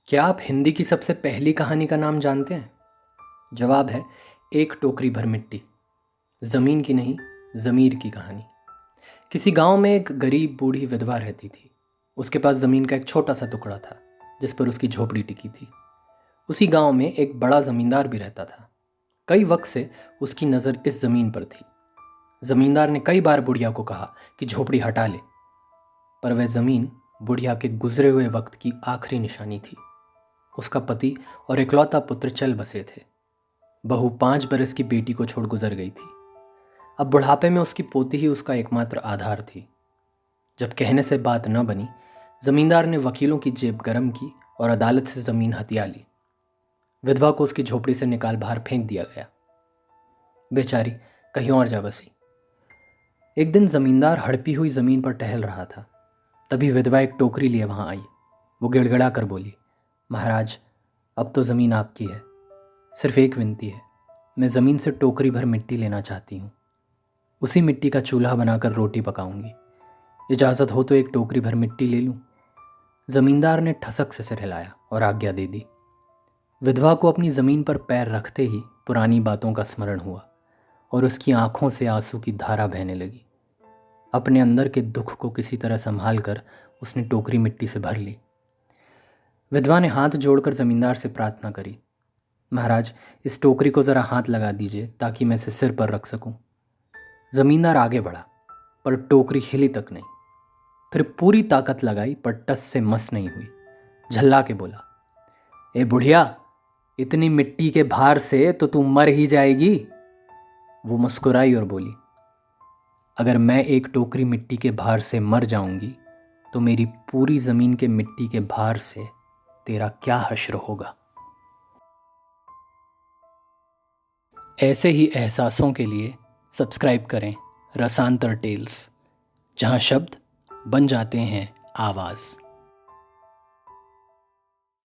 क्या आप हिंदी की सबसे पहली कहानी का नाम जानते हैं? जवाब है एक टोकरी भर मिट्टी। ज़मीन की नहीं, ज़मीर की कहानी। किसी गांव में एक गरीब बूढ़ी विधवा रहती थी। उसके पास ज़मीन का एक छोटा सा टुकड़ा था जिस पर उसकी झोपड़ी टिकी थी। उसी गांव में एक बड़ा ज़मींदार भी रहता था। कई वक्त से उसकी नज़र इस ज़मीन पर थी। ज़मींदार ने कई बार बुढ़िया को कहा कि झोपड़ी हटा ले, पर वह ज़मीन बुढ़िया के गुजरे हुए वक्त की आखिरी निशानी थी। उसका पति और इकलौता पुत्र चल बसे थे। बहू 5 बरस की बेटी को छोड़ गुजर गई थी। अब बुढ़ापे में उसकी पोती ही उसका एकमात्र आधार थी। जब कहने से बात न बनी, जमींदार ने वकीलों की जेब गरम की और अदालत से जमीन हथिया ली। विधवा को उसकी झोपड़ी से निकाल बाहर फेंक दिया गया। बेचारी कहीं और जा बसी। एक दिन जमींदार हड़पी हुई जमीन पर टहल रहा था। तभी विधवा एक टोकरी लिए वहां आई। वो गिड़गिड़ा कर बोली, महाराज, अब तो ज़मीन आपकी है। सिर्फ एक विनती है, मैं ज़मीन से टोकरी भर मिट्टी लेना चाहती हूँ। उसी मिट्टी का चूल्हा बनाकर रोटी पकाऊंगी। इजाज़त हो तो एक टोकरी भर मिट्टी ले लूँ। ज़मींदार ने ठसक से सिर हिलाया और आज्ञा दे दी। विधवा को अपनी ज़मीन पर पैर रखते ही पुरानी बातों का स्मरण हुआ और उसकी आंखों से आंसू की धारा बहने लगी। अपने अंदर के दुख को किसी तरह संभाल कर उसने टोकरी मिट्टी से भर ली। विधवा ने हाथ जोड़कर ज़मींदार से प्रार्थना करी, महाराज, इस टोकरी को ज़रा हाथ लगा दीजिए ताकि मैं इसे सिर पर रख सकूं। ज़मींदार आगे बढ़ा, पर टोकरी हिली तक नहीं। फिर पूरी ताकत लगाई, पर टस से मस नहीं हुई। झल्ला के बोला, ए बुढ़िया, इतनी मिट्टी के भार से तो तू मर ही जाएगी। वो मुस्कुराई और बोली, अगर मैं एक टोकरी मिट्टी के भार से मर जाऊंगी तो मेरी पूरी ज़मीन के मिट्टी के भार से तेरा क्या हश्र होगा। ऐसे ही एहसासों के लिए सब्सक्राइब करें रसांतर टेल्स, जहां शब्द बन जाते हैं आवाज़।